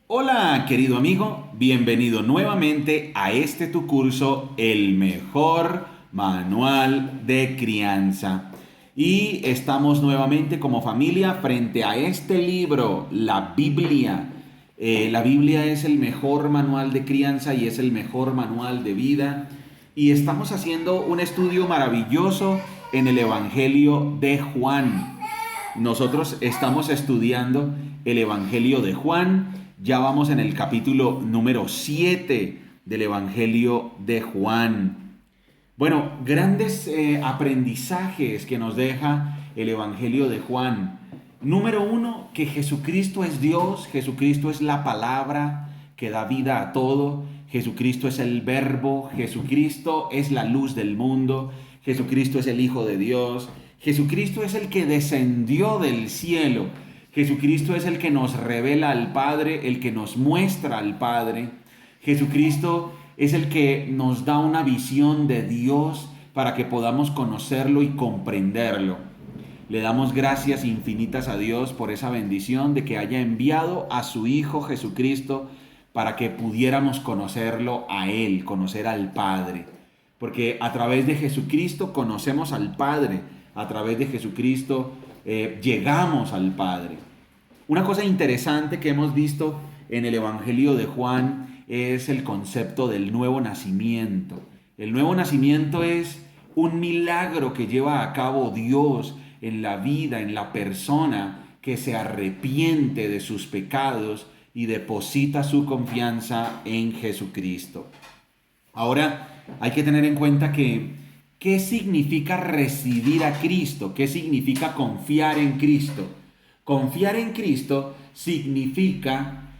Hola, querido amigo, bienvenido nuevamente a este tu curso, el mejor manual de crianza. Y estamos nuevamente como familia frente a este libro, la Biblia. La Biblia es el mejor manual de crianza y es el mejor manual de vida. Y estamos haciendo un estudio maravilloso en el Evangelio de Juan. Nosotros estamos estudiando el Evangelio de Juan. Ya vamos en el capítulo número 7 del Evangelio de Juan. Bueno, grandes aprendizajes que nos deja el Evangelio de Juan. Número uno, que Jesucristo es Dios, Jesucristo es la palabra que da vida a todo, Jesucristo es el verbo, Jesucristo es la luz del mundo, Jesucristo es el Hijo de Dios, Jesucristo es el que descendió del cielo, Jesucristo es el que nos revela al Padre, el que nos muestra al Padre. Jesucristo es el que nos da una visión de Dios para que podamos conocerlo y comprenderlo. Le damos gracias infinitas a Dios por esa bendición de que haya enviado a su Hijo Jesucristo para que pudiéramos conocerlo a Él, conocer al Padre. Porque a través de Jesucristo conocemos al Padre, a través de Jesucristo llegamos al Padre. Una cosa interesante que hemos visto en el Evangelio de Juan es el concepto del nuevo nacimiento. El nuevo nacimiento es un milagro que lleva a cabo Dios en la vida, en la persona que se arrepiente de sus pecados y deposita su confianza en Jesucristo. Ahora hay que tener en cuenta que ¿qué significa recibir a Cristo? ¿Qué significa confiar en Cristo? Confiar en Cristo significa,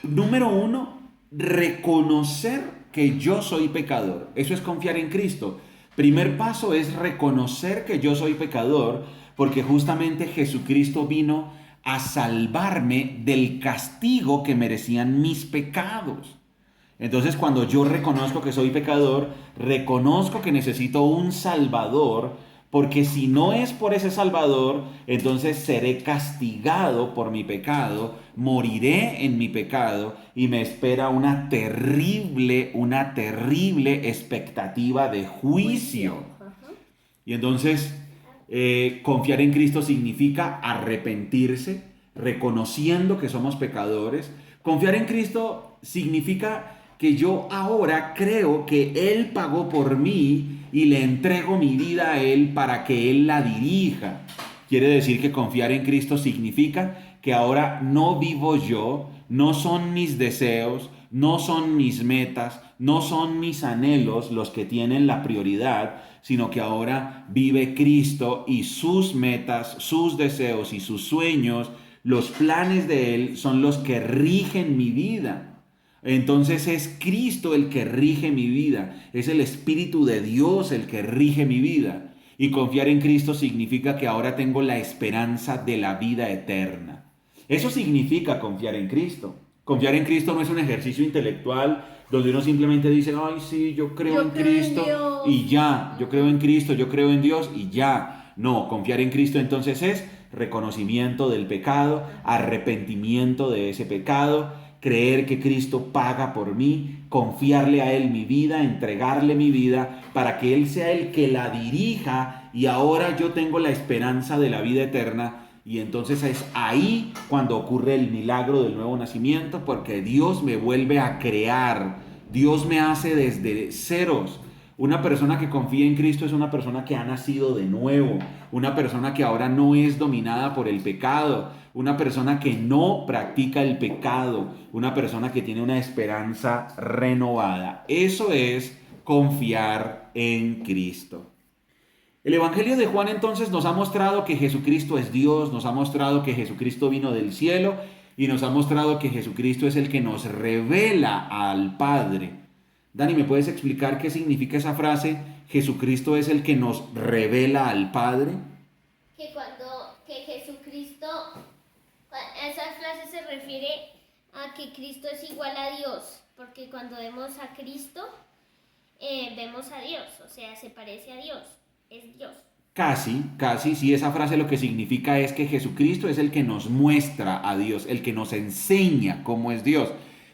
número uno, reconocer que yo soy pecador. Eso es confiar en Cristo. Primer paso es reconocer que yo soy pecador, porque justamente Jesucristo vino a salvarme del castigo que merecían mis pecados. Entonces, cuando yo reconozco que soy pecador, reconozco que necesito un Salvador, porque si no es por ese Salvador, entonces seré castigado por mi pecado, moriré en mi pecado y me espera una terrible expectativa de juicio. Ajá. Y entonces, confiar en Cristo significa arrepentirse, reconociendo que somos pecadores. Confiar en Cristo significa que yo ahora creo que Él pagó por mí y le entrego mi vida a Él para que Él la dirija. Quiere decir que confiar en Cristo significa que ahora no vivo yo, no son mis deseos, no son mis metas, no son mis anhelos los que tienen la prioridad, sino que ahora vive Cristo y sus metas, sus deseos y sus sueños, los planes de Él son los que rigen mi vida. Entonces es Cristo el que rige mi vida, es el Espíritu de Dios el que rige mi vida. Y confiar en Cristo significa que ahora tengo la esperanza de la vida eterna. Eso significa confiar en Cristo. Confiar en Cristo no es un ejercicio intelectual donde uno simplemente dice, ay, sí, yo creo en Yo creo en Cristo y Dios. ya, yo creo en Ajá. Cristo, yo creo en Dios y ya. No, confiar en Cristo entonces es reconocimiento del pecado, Ajá. arrepentimiento de ese pecado, creer que Cristo paga por mí, confiarle a Él mi vida, entregarle mi vida para que Él sea el que la dirija y ahora yo tengo la esperanza de la vida eterna. Y entonces es ahí cuando ocurre el milagro del nuevo nacimiento, porque Dios me vuelve a crear, Dios me hace desde ceros. Una persona que confía en Cristo es una persona que ha nacido de nuevo, una persona que ahora no es dominada por el pecado, una persona que no practica el pecado, una persona que tiene una esperanza renovada. Eso es confiar en Cristo. El Evangelio de Juan entonces nos ha mostrado que Jesucristo es Dios, nos ha mostrado que Jesucristo vino del cielo y nos ha mostrado que Jesucristo es el que nos revela al Padre. Dani, ¿me puedes explicar qué significa esa frase? Jesucristo es el que nos revela al Padre. Que Jesucristo, esa frase se refiere a que Cristo es igual a Dios, porque cuando vemos a Cristo, vemos a Dios, o sea, se parece a Dios, es Dios. Casi, sí, esa frase lo que significa es que Jesucristo es el que nos muestra a Dios, el que nos enseña cómo es Dios.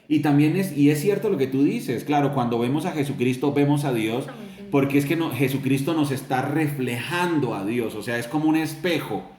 Y también es cierto lo que tú dices, claro, cuando vemos a Jesucristo vemos a Dios, porque es que Jesucristo nos está reflejando a Dios, o sea, es como un espejo.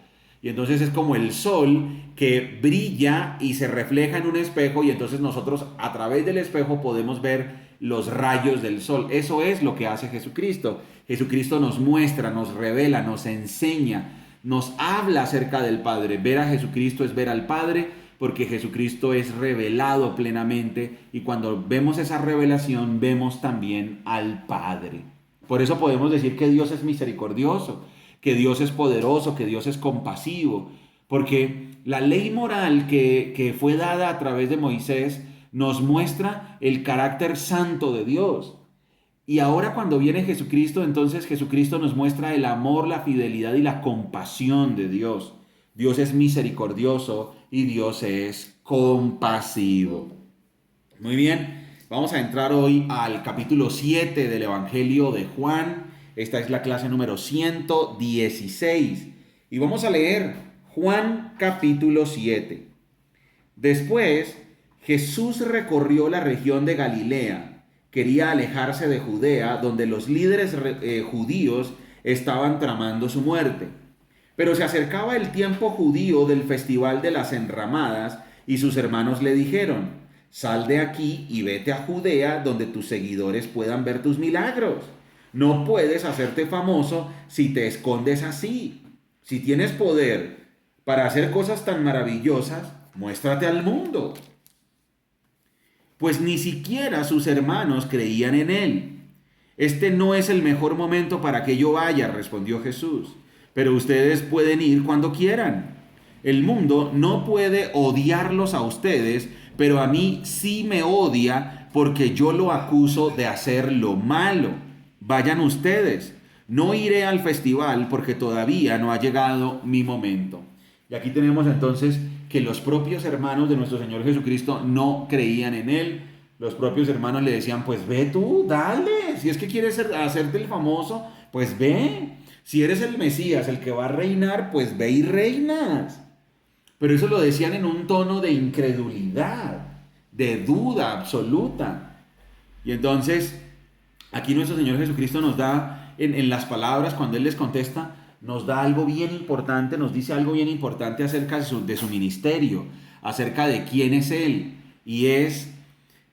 Y entonces es como el sol que brilla y se refleja en un espejo y entonces nosotros a través del espejo podemos ver los rayos del sol. Eso es lo que hace Jesucristo. Jesucristo nos muestra, nos revela, nos enseña, nos habla acerca del Padre. Ver a Jesucristo es ver al Padre porque Jesucristo es revelado plenamente y cuando vemos esa revelación vemos también al Padre. Por eso podemos decir que Dios es misericordioso, que Dios es poderoso, que Dios es compasivo, porque la ley moral que fue dada a través de Moisés nos muestra el carácter santo de Dios. Y ahora cuando viene Jesucristo, entonces Jesucristo nos muestra el amor, la fidelidad y la compasión de Dios. Dios es misericordioso y Dios es compasivo. Muy bien, vamos a entrar hoy al capítulo 7 del Evangelio de Juan. Esta es la clase número 116 y vamos a leer Juan capítulo 7. Después, Jesús recorrió la región de Galilea. Quería alejarse de Judea, donde los líderes judíos estaban tramando su muerte. Pero se acercaba el tiempo judío del festival de las enramadas y sus hermanos le dijeron: sal de aquí y vete a Judea, donde tus seguidores puedan ver tus milagros. No puedes hacerte famoso si te escondes así. Si tienes poder para hacer cosas tan maravillosas, muéstrate al mundo. Pues ni siquiera sus hermanos creían en él. Este no es el mejor momento para que yo vaya, respondió Jesús, pero ustedes pueden ir cuando quieran. El mundo no puede odiarlos a ustedes, pero a mí sí me odia porque yo lo acuso de hacer lo malo. Vayan ustedes. No iré al festival porque todavía no ha llegado mi momento. Y aquí tenemos entonces que los propios hermanos de nuestro Señor Jesucristo no creían en él. Los propios hermanos le decían: pues ve tú, dale. Si es que quieres hacerte el famoso, pues ve. Si eres el Mesías, el que va a reinar, pues ve y reinas. Pero eso lo decían en un tono de incredulidad, de duda absoluta. Y entonces, aquí nuestro Señor Jesucristo nos da, en las palabras, cuando Él les contesta, nos da algo bien importante, nos dice algo bien importante acerca de su ministerio, acerca de quién es Él. Y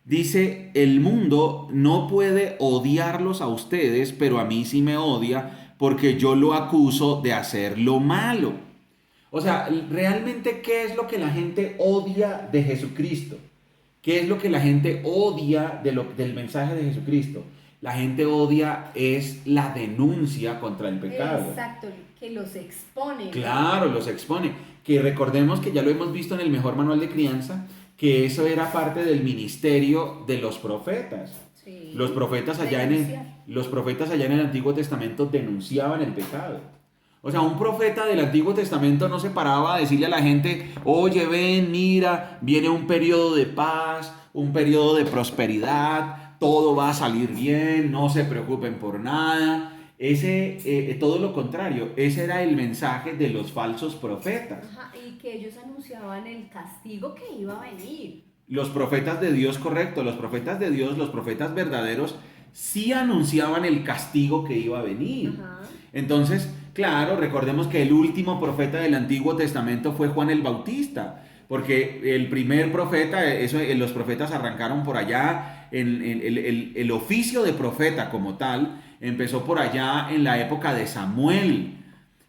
dice, el mundo no puede odiarlos a ustedes, pero a mí sí me odia porque yo lo acuso de hacer lo malo. O sea, realmente, ¿qué es lo que la gente odia de Jesucristo? ¿Qué es lo que la gente odia del mensaje de Jesucristo? La gente odia es la denuncia contra el pecado. Exacto, que los expone. Claro, los expone. Que recordemos que ya lo hemos visto en el mejor manual de crianza, que eso era parte del ministerio de los profetas. Sí. Los profetas allá en el Antiguo Testamento denunciaban el pecado. O sea, un profeta del Antiguo Testamento no se paraba a decirle a la gente: oye, ven, mira, viene un periodo de paz, un periodo de prosperidad, todo va a salir bien, no se preocupen por nada. Todo lo contrario, ese era el mensaje de los falsos profetas. Ajá, y que ellos anunciaban el castigo que iba a venir. Los profetas de Dios, correcto, los profetas de Dios, los profetas verdaderos, sí anunciaban el castigo que iba a venir. Ajá. Entonces, claro, recordemos que el último profeta del Antiguo Testamento fue Juan el Bautista, porque el primer profeta, los profetas arrancaron por allá, el oficio de profeta como tal, empezó por allá en la época de Samuel.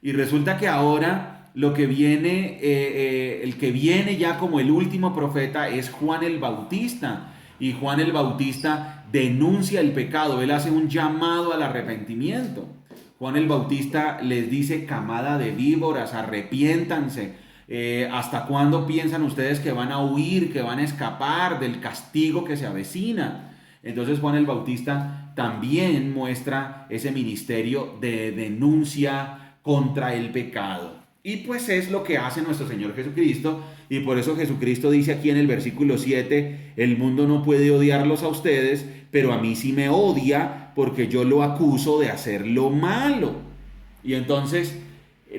Y resulta que ahora lo que viene, el que viene ya como el último profeta es Juan el Bautista. Y Juan el Bautista denuncia el pecado, él hace un llamado al arrepentimiento. Juan el Bautista les dice: camada de víboras, arrepiéntanse. ¿Hasta cuándo piensan ustedes que van a huir, que van a escapar del castigo que se avecina? Entonces Juan el Bautista también muestra ese ministerio de denuncia contra el pecado. Y pues es lo que hace nuestro Señor Jesucristo, y por eso Jesucristo dice aquí en el versículo 7, el mundo no puede odiarlos a ustedes, pero a mí sí me odia porque yo lo acuso de hacer lo malo. Y entonces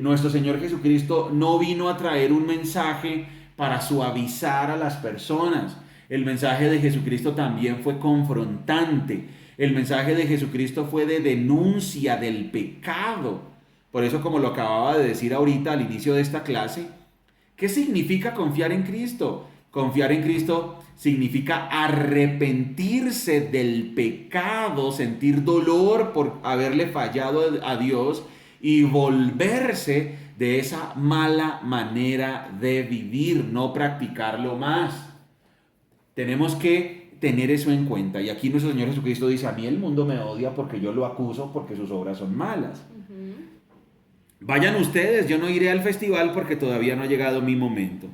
nuestro Señor Jesucristo no vino a traer un mensaje para suavizar a las personas. El mensaje de Jesucristo también fue confrontante. El mensaje de Jesucristo fue de denuncia del pecado. Por eso, como lo acababa de decir ahorita al inicio de esta clase, ¿qué significa confiar en Cristo? Confiar en Cristo significa arrepentirse del pecado, sentir dolor por haberle fallado a Dios y volverse de esa mala manera de vivir, no practicarlo más. Tenemos que tener eso en cuenta. Y aquí nuestro Señor Jesucristo dice, a mí el mundo me odia porque yo lo acuso porque sus obras son malas. Vayan ustedes, yo no iré al festival porque todavía no ha llegado mi momento.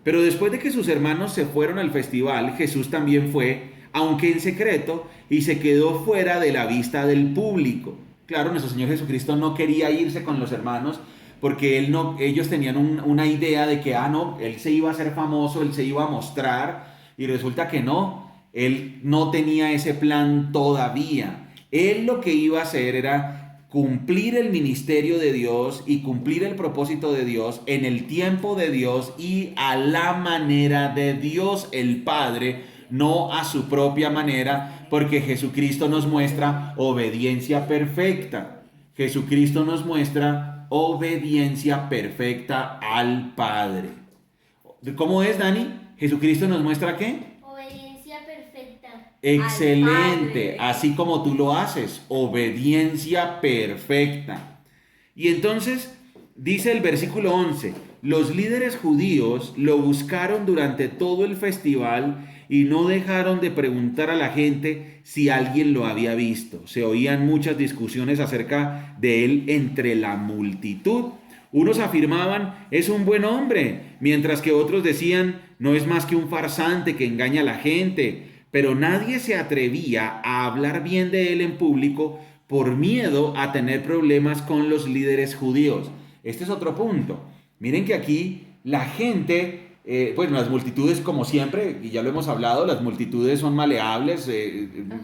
Pero después de que sus hermanos se fueron al festival, Jesús también fue, aunque en secreto, y se quedó fuera de la vista del público. Claro, nuestro Señor Jesucristo no quería irse con los hermanos porque ellos tenían una idea de que, no, Él se iba a hacer famoso, Él se iba a mostrar, y resulta que no, Él no tenía ese plan todavía. Él lo que iba a hacer era cumplir el ministerio de Dios y cumplir el propósito de Dios en el tiempo de Dios y a la manera de Dios el Padre, no a su propia manera, porque Jesucristo nos muestra obediencia perfecta. Jesucristo nos muestra obediencia perfecta al Padre. ¿Cómo es, Dani? ¿Jesucristo nos muestra qué? Obediencia perfecta. Excelente, así como tú lo haces, obediencia perfecta. Y entonces dice el versículo 11, los líderes judíos lo buscaron durante todo el festival y no dejaron de preguntar a la gente si alguien lo había visto. Se oían muchas discusiones acerca de él entre la multitud. Unos afirmaban, es un buen hombre, mientras que otros decían, no es más que un farsante que engaña a la gente. Pero nadie se atrevía a hablar bien de él en público por miedo a tener problemas con los líderes judíos. Este es otro punto. Miren que aquí la gente, bueno, las multitudes como siempre, y ya lo hemos hablado, las multitudes son maleables,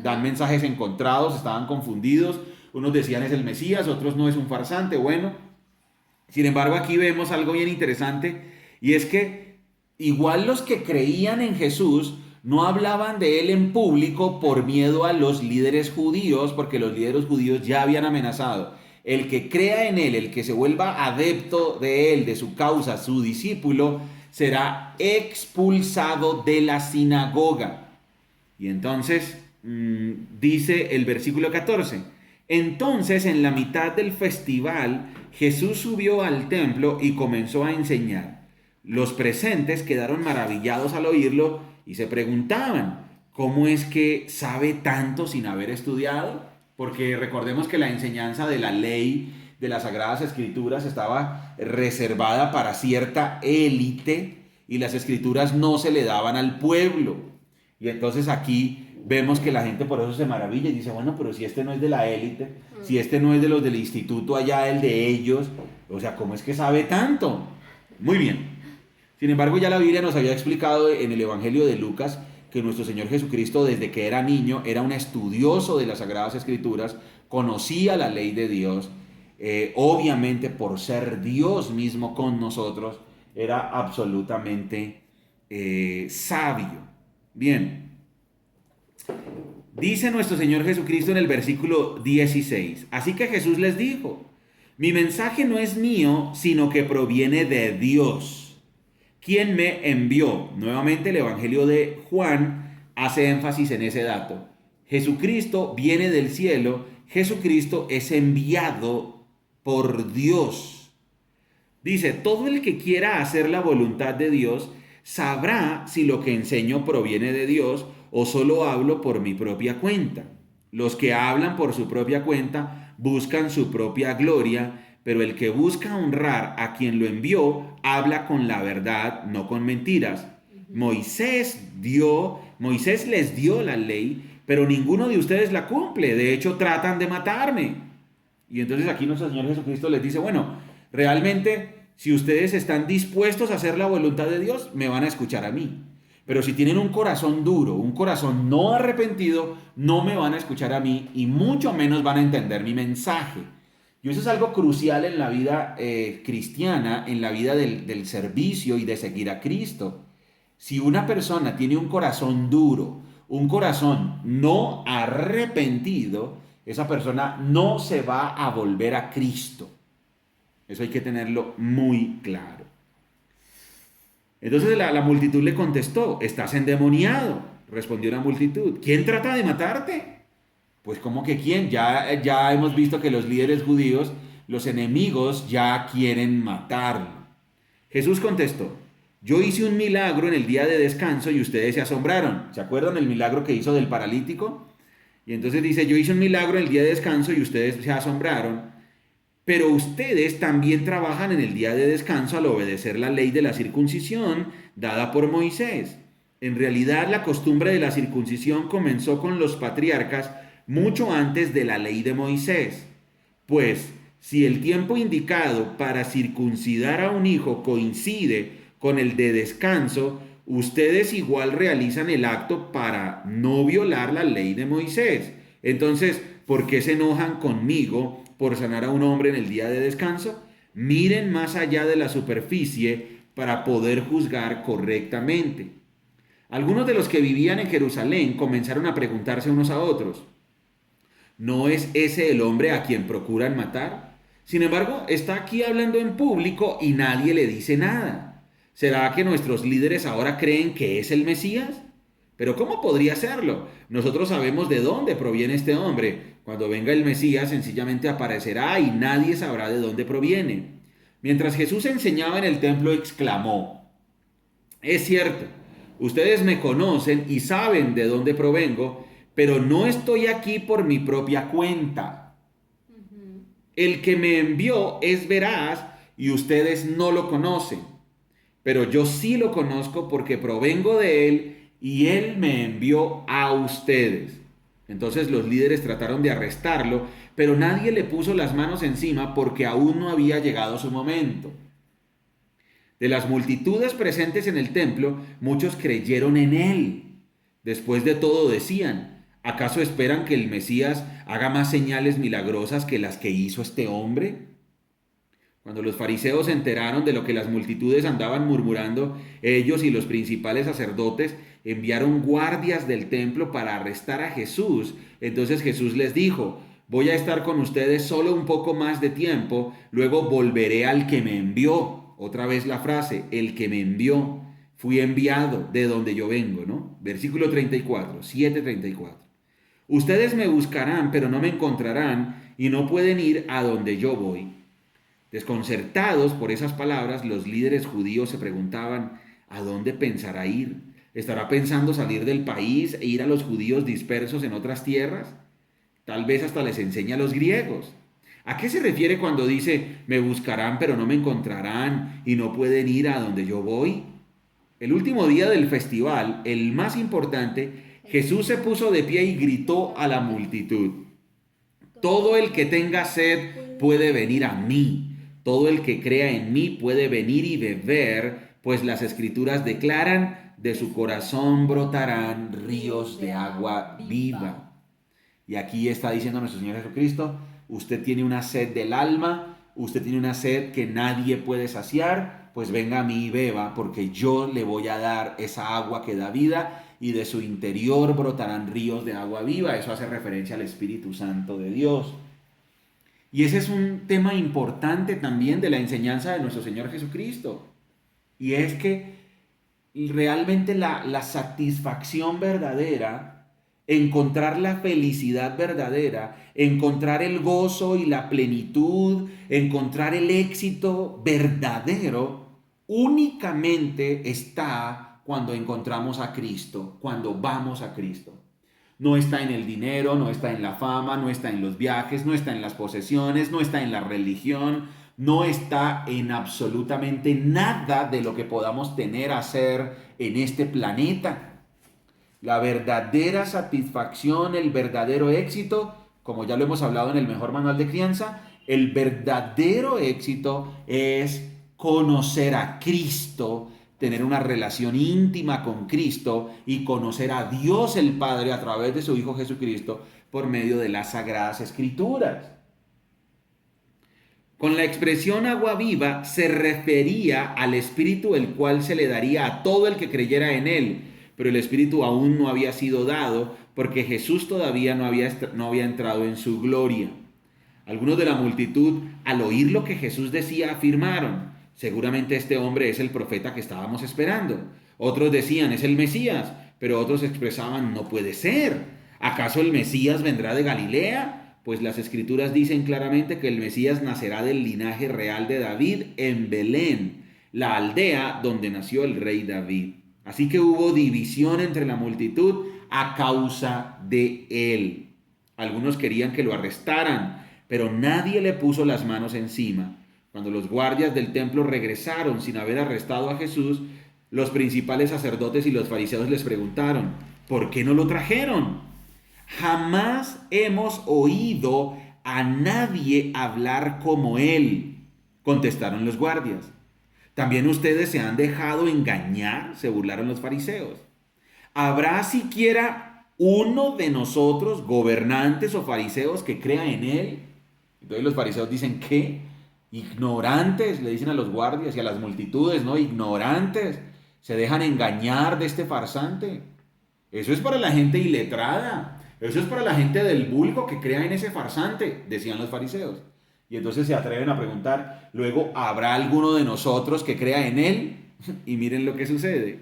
dan mensajes encontrados, estaban confundidos. Unos decían es el Mesías, otros no, es un farsante. Bueno, sin embargo aquí vemos algo bien interesante, y es que igual los que creían en Jesús no hablaban de él en público por miedo a los líderes judíos, porque los líderes judíos ya habían amenazado. El que crea en él, el que se vuelva adepto de él, de su causa, su discípulo, será expulsado de la sinagoga. Y entonces dice el versículo 14, entonces en la mitad del festival Jesús subió al templo y comenzó a enseñar. Los presentes quedaron maravillados al oírlo y se preguntaban, ¿cómo es que sabe tanto sin haber estudiado? Porque recordemos que la enseñanza de la ley, de las Sagradas Escrituras, estaba reservada para cierta élite y las Escrituras no se le daban al pueblo. Y entonces aquí vemos que la gente por eso se maravilla y dice, bueno, pero si este no es de la élite, si este no es de los del instituto allá, el de ellos, o sea, ¿cómo es que sabe tanto? Muy bien. Sin embargo, ya la Biblia nos había explicado en el Evangelio de Lucas que nuestro Señor Jesucristo, desde que era niño, era un estudioso de las Sagradas Escrituras, conocía la ley de Dios, obviamente por ser Dios mismo con nosotros, era absolutamente sabio. Bien, dice nuestro Señor Jesucristo en el versículo 16, así que Jesús les dijo, mi mensaje no es mío, sino que proviene de Dios. ¿Quién me envió? Nuevamente el Evangelio de Juan hace énfasis en ese dato. Jesucristo viene del cielo, Jesucristo es enviado por Dios. Dice, todo el que quiera hacer la voluntad de Dios sabrá si lo que enseño proviene de Dios o solo hablo por mi propia cuenta. Los que hablan por su propia cuenta buscan su propia gloria, pero el que busca honrar a quien lo envió, habla con la verdad, no con mentiras. Moisés les dio la ley, pero ninguno de ustedes la cumple. De hecho, tratan de matarme. Y entonces aquí nuestro Señor Jesucristo les dice, bueno, realmente, si ustedes están dispuestos a hacer la voluntad de Dios, me van a escuchar a mí. Pero si tienen un corazón duro, un corazón no arrepentido, no me van a escuchar a mí y mucho menos van a entender mi mensaje. Y eso es algo crucial en la vida cristiana, en la vida del servicio y de seguir a Cristo. Si una persona tiene un corazón duro, un corazón no arrepentido, esa persona no se va a volver a Cristo. Eso hay que tenerlo muy claro. Entonces la multitud le contestó, estás endemoniado. Respondió la multitud, ¿quién trata de matarte? Pues ¿cómo que quién? Ya hemos visto que los líderes judíos, los enemigos, ya quieren matarlo. Jesús contestó, yo hice un milagro en el día de descanso y ustedes se asombraron. ¿Se acuerdan el milagro que hizo del paralítico? Y entonces dice, yo hice un milagro en el día de descanso y ustedes se asombraron. Pero ustedes también trabajan en el día de descanso al obedecer la ley de la circuncisión dada por Moisés. En realidad, la costumbre de la circuncisión comenzó con los patriarcas mucho antes de la ley de Moisés. Pues, si el tiempo indicado para circuncidar a un hijo coincide con el de descanso, ustedes igual realizan el acto para no violar la ley de Moisés. Entonces, ¿por qué se enojan conmigo por sanar a un hombre en el día de descanso? Miren más allá de la superficie para poder juzgar correctamente. Algunos de los que vivían en Jerusalén comenzaron a preguntarse unos a otros, ¿no es ese el hombre a quien procuran matar? Sin embargo, está aquí hablando en público y nadie le dice nada. ¿Será que nuestros líderes ahora creen que es el Mesías? Pero ¿cómo podría serlo? Nosotros sabemos de dónde proviene este hombre. Cuando venga el Mesías, sencillamente aparecerá y nadie sabrá de dónde proviene. Mientras Jesús enseñaba en el templo, exclamó, es cierto, ustedes me conocen y saben de dónde provengo, pero no estoy aquí por mi propia cuenta. El que me envió es veraz y ustedes no lo conocen, pero yo sí lo conozco porque provengo de él y él me envió a ustedes. Entonces los líderes trataron de arrestarlo, pero nadie le puso las manos encima porque aún no había llegado su momento. De las multitudes presentes en el templo, muchos creyeron en él. Después de todo decían, ¿acaso esperan que el Mesías haga más señales milagrosas que las que hizo este hombre? Cuando los fariseos se enteraron de lo que las multitudes andaban murmurando, ellos y los principales sacerdotes enviaron guardias del templo para arrestar a Jesús. Entonces Jesús les dijo, voy a estar con ustedes solo un poco más de tiempo, luego volveré al que me envió. Otra vez la frase, el que me envió, fui enviado de donde yo vengo, ¿no? Versículo 34, 7:34. Ustedes me buscarán, pero no me encontrarán y no pueden ir a donde yo voy. Desconcertados por esas palabras, los líderes judíos se preguntaban, ¿a dónde pensará ir? ¿Estará pensando salir del país e ir a los judíos dispersos en otras tierras? Tal vez hasta les enseña a los griegos. ¿A qué se refiere cuando dice, me buscarán pero no me encontrarán y no pueden ir a donde yo voy? El último día del festival, el más importante, Jesús se puso de pie y gritó a la multitud, todo el que tenga sed puede venir a mí, todo el que crea en mí puede venir y beber, pues las escrituras declaran, de su corazón brotarán ríos de agua viva. Y aquí está diciendo nuestro Señor Jesucristo, usted tiene una sed del alma, usted tiene una sed que nadie puede saciar, pues venga a mí y beba, porque yo le voy a dar esa agua que da vida y de su interior brotarán ríos de agua viva. Eso hace referencia al Espíritu Santo de Dios. Y ese es un tema importante también de la enseñanza de nuestro Señor Jesucristo. Y es que realmente la satisfacción verdadera, encontrar la felicidad verdadera, encontrar el gozo y la plenitud, encontrar el éxito verdadero, únicamente está cuando encontramos a Cristo, cuando vamos a Cristo. No está en el dinero, no está en la fama, no está en los viajes, no está en las posesiones, no está en la religión, no está en absolutamente nada de lo que podamos tener, hacer en este planeta. La verdadera satisfacción, el verdadero éxito, como ya lo hemos hablado en el mejor manual de crianza, el verdadero éxito es conocer a Cristo, tener una relación íntima con Cristo y conocer a Dios el Padre a través de su Hijo Jesucristo por medio de las Sagradas Escrituras. Con la expresión agua viva se refería al Espíritu el cual se le daría a todo el que creyera en él, pero el Espíritu aún no había sido dado porque Jesús todavía no había entrado en su gloria. Algunos de la multitud, al oír lo que Jesús decía, afirmaron: seguramente este hombre es el profeta que estábamos esperando. Otros decían: es el Mesías, pero otros expresaban: no puede ser. ¿Acaso el Mesías vendrá de Galilea? Pues las Escrituras dicen claramente que el Mesías nacerá del linaje real de David en Belén, la aldea donde nació el rey David. Así que hubo división entre la multitud a causa de él. Algunos querían que lo arrestaran, pero nadie le puso las manos encima. Cuando los guardias del templo regresaron sin haber arrestado a Jesús, los principales sacerdotes y los fariseos les preguntaron: ¿por qué no lo trajeron? Jamás hemos oído a nadie hablar como él, contestaron los guardias. ¿También ustedes se han dejado engañar?, se burlaron los fariseos. ¿Habrá siquiera uno de nosotros, gobernantes o fariseos, que crea en él? Entonces los fariseos dicen: ¿qué? Ignorantes, le dicen a los guardias y a las multitudes, ¿no? Ignorantes, se dejan engañar de este farsante. Eso es para la gente iletrada. Eso es para la gente del vulgo que crea en ese farsante, decían los fariseos. Y entonces se atreven a preguntar: luego, ¿habrá alguno de nosotros que crea en él? Y miren lo que sucede.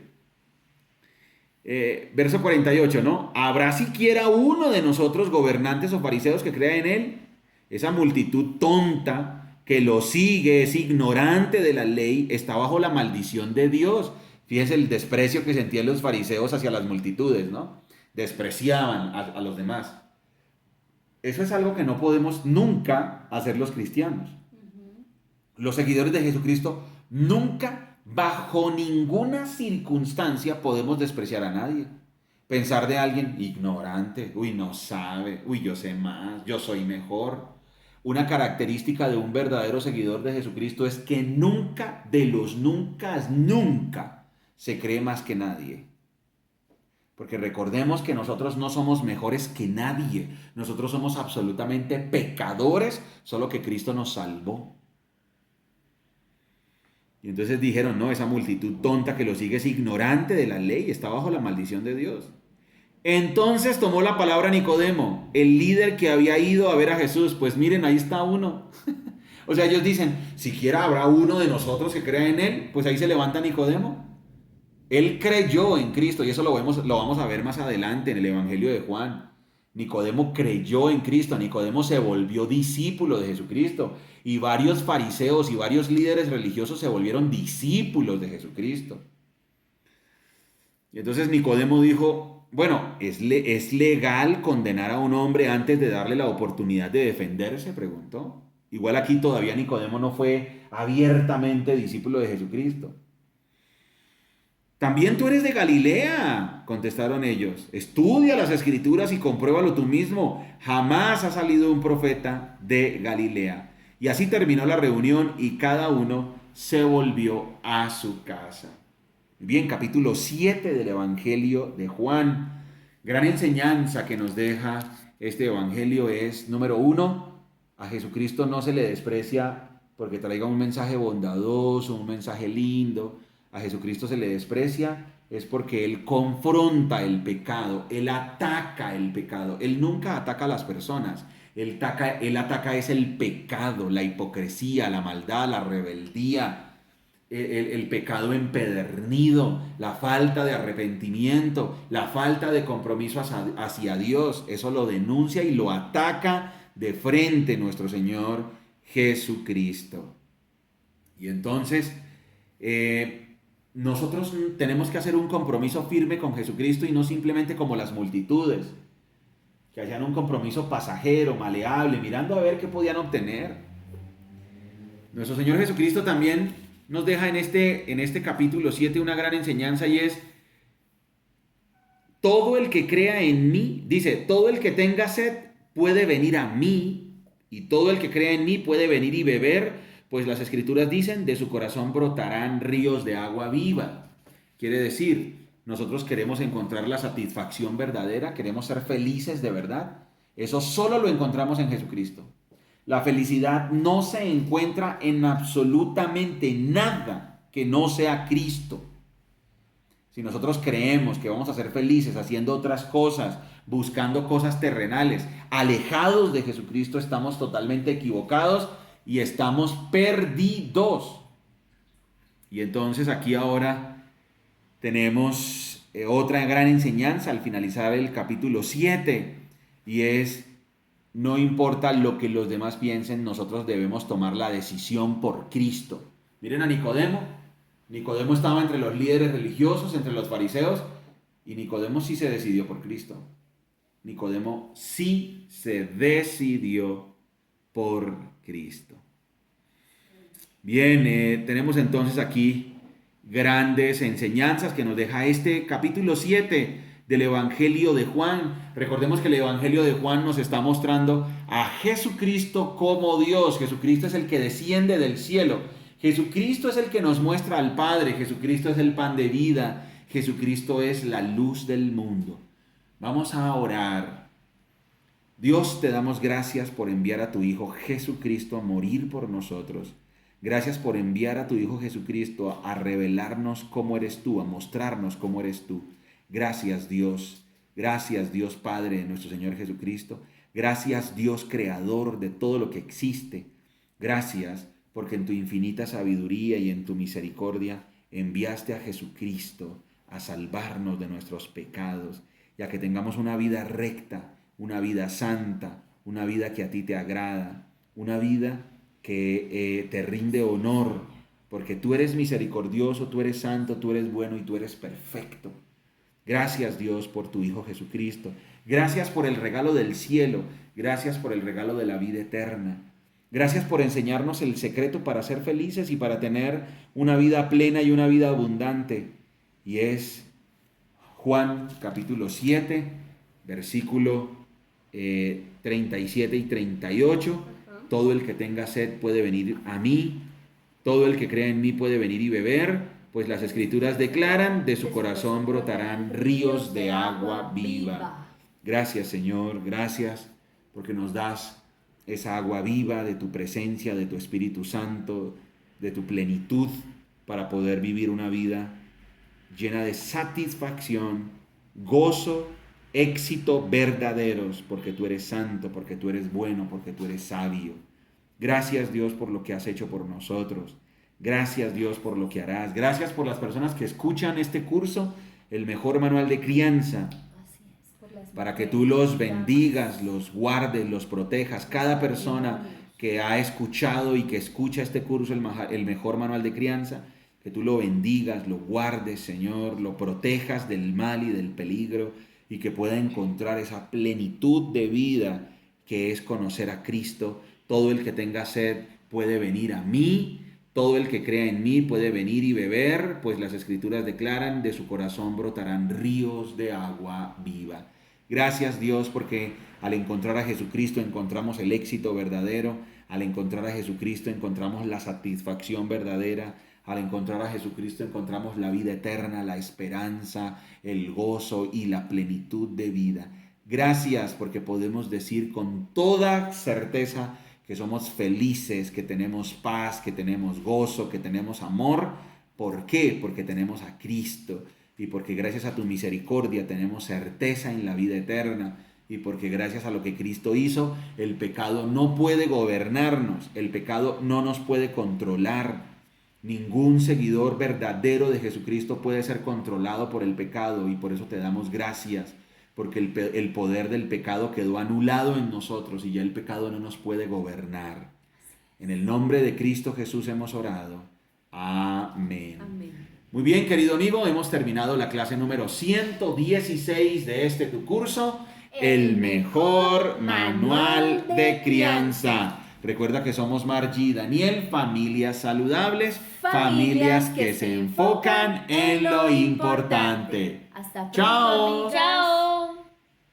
Verso 48, ¿no? ¿Habrá siquiera uno de nosotros, gobernantes o fariseos, que crea en él? Esa multitud tonta que lo sigue, es ignorante de la ley, está bajo la maldición de Dios. Fíjense el desprecio que sentían los fariseos hacia las multitudes, ¿no? Despreciaban a los demás. Eso es algo que no podemos nunca hacer los cristianos. Los seguidores de Jesucristo nunca, bajo ninguna circunstancia, podemos despreciar a nadie. Pensar de alguien: ignorante, uy, no sabe, uy, yo sé más, yo soy mejor. Una característica de un verdadero seguidor de Jesucristo es que nunca, de los nunca, nunca se cree más que nadie. Porque recordemos que nosotros no somos mejores que nadie. Nosotros somos absolutamente pecadores, solo que Cristo nos salvó. Y entonces dijeron: no, esa multitud tonta que lo sigue es ignorante de la ley, está bajo la maldición de Dios. Entonces tomó la palabra Nicodemo, el líder que había ido a ver a Jesús. Pues miren, ahí está uno. O sea, ellos dicen: siquiera habrá uno de nosotros que crea en él. Pues ahí se levanta Nicodemo. Él creyó en Cristo, y eso lo vamos a ver más adelante en el Evangelio de Juan. Nicodemo creyó en Cristo, Nicodemo se volvió discípulo de Jesucristo, y varios fariseos y varios líderes religiosos se volvieron discípulos de Jesucristo. Y entonces Nicodemo dijo: bueno, ¿es legal condenar a un hombre antes de darle la oportunidad de defenderse?, preguntó. Igual aquí todavía Nicodemo no fue abiertamente discípulo de Jesucristo. También tú eres de Galilea, contestaron ellos. Estudia las Escrituras y compruébalo tú mismo. Jamás ha salido un profeta de Galilea. Y así terminó la reunión y cada uno se volvió a su casa. Bien, capítulo 7 del Evangelio de Juan. Gran enseñanza que nos deja este Evangelio es: número 1, a Jesucristo no se le desprecia porque traiga un mensaje bondadoso, un mensaje lindo. A Jesucristo se le desprecia es porque Él confronta el pecado, Él ataca el pecado. Él nunca ataca a las personas, Él ataca es el pecado, la hipocresía, la maldad, la rebeldía, el pecado empedernido, la falta de arrepentimiento, la falta de compromiso hacia Dios. Eso lo denuncia y lo ataca de frente nuestro Señor Jesucristo. Y entonces nosotros tenemos que hacer un compromiso firme con Jesucristo y no simplemente como las multitudes, que hacían un compromiso pasajero, maleable, mirando a ver qué podían obtener. Nuestro Señor Jesucristo también nos deja en este capítulo 7 una gran enseñanza, y es: todo el que crea en mí, dice, todo el que tenga sed puede venir a mí, y todo el que crea en mí puede venir y beber, pues las Escrituras dicen: de su corazón brotarán ríos de agua viva. Quiere decir, nosotros queremos encontrar la satisfacción verdadera, queremos ser felices de verdad. Eso solo lo encontramos en Jesucristo. La felicidad no se encuentra en absolutamente nada que no sea Cristo. Si nosotros creemos que vamos a ser felices haciendo otras cosas, buscando cosas terrenales, alejados de Jesucristo, estamos totalmente equivocados y estamos perdidos. Y entonces aquí ahora tenemos otra gran enseñanza al finalizar el capítulo 7, y es: no importa lo que los demás piensen, nosotros debemos tomar la decisión por Cristo. Miren a Nicodemo. Nicodemo estaba entre los líderes religiosos, entre los fariseos, y Nicodemo sí se decidió por Cristo. Nicodemo sí se decidió por Cristo. Bien, tenemos entonces aquí grandes enseñanzas que nos deja este capítulo 7 del Evangelio de Juan. Recordemos que el Evangelio de Juan nos está mostrando a Jesucristo como Dios. Jesucristo es el que desciende del cielo. Jesucristo es el que nos muestra al Padre. Jesucristo es el pan de vida. Jesucristo es la luz del mundo. Vamos a orar. Dios, te damos gracias por enviar a tu Hijo Jesucristo a morir por nosotros. Gracias por enviar a tu Hijo Jesucristo a revelarnos cómo eres tú, a mostrarnos cómo eres tú. Gracias Dios Padre de nuestro Señor Jesucristo. Gracias Dios Creador de todo lo que existe. Gracias porque en tu infinita sabiduría y en tu misericordia enviaste a Jesucristo a salvarnos de nuestros pecados y a que tengamos una vida recta, una vida santa, una vida que a ti te agrada, una vida que te rinde honor, porque tú eres misericordioso, tú eres santo, tú eres bueno y tú eres perfecto. Gracias Dios por tu Hijo Jesucristo. Gracias por el regalo del cielo. Gracias por el regalo de la vida eterna. Gracias por enseñarnos el secreto para ser felices y para tener una vida plena y una vida abundante. Y es Juan capítulo 7, versículo 37 y 38. Todo el que tenga sed puede venir a mí. Todo el que crea en mí puede venir y beber, pues las Escrituras declaran: de su corazón brotarán ríos de agua viva. Gracias Señor, gracias porque nos das esa agua viva de tu presencia, de tu Espíritu Santo, de tu plenitud, para poder vivir una vida llena de satisfacción, gozo, éxito verdaderos, porque tú eres santo, porque tú eres bueno, porque tú eres sabio. Gracias Dios por lo que has hecho por nosotros. Gracias Dios por lo que harás. Gracias por las personas que escuchan este curso, el mejor manual de crianza, para que tú los bendigas, los guardes, los protejas. Cada persona que ha escuchado y que escucha este curso, el mejor manual de crianza, que tú lo bendigas, lo guardes, Señor, lo protejas del mal y del peligro, y que pueda encontrar esa plenitud de vida que es conocer a Cristo. Todo el que tenga sed puede venir a mí. Todo el que crea en mí puede venir y beber, pues las Escrituras declaran: de su corazón brotarán ríos de agua viva. Gracias Dios, porque al encontrar a Jesucristo encontramos el éxito verdadero. Al encontrar a Jesucristo encontramos la satisfacción verdadera. Al encontrar a Jesucristo encontramos la vida eterna, la esperanza, el gozo y la plenitud de vida. Gracias porque podemos decir con toda certeza que somos felices, que tenemos paz, que tenemos gozo, que tenemos amor. ¿Por qué? Porque tenemos a Cristo, y porque gracias a tu misericordia tenemos certeza en la vida eterna, y porque gracias a lo que Cristo hizo, el pecado no puede gobernarnos, el pecado no nos puede controlar. Ningún seguidor verdadero de Jesucristo puede ser controlado por el pecado, y por eso te damos gracias, porque el poder del pecado quedó anulado en nosotros y ya el pecado no nos puede gobernar. En el nombre de Cristo Jesús hemos orado. Amén. Amén. Muy bien, querido amigo, hemos terminado la clase número 116 de tu curso, el mejor manual de crianza. Recuerda que somos Margie y Daniel, familias saludables, familias que se enfocan en lo importante. Hasta pronto. Chao. Chao.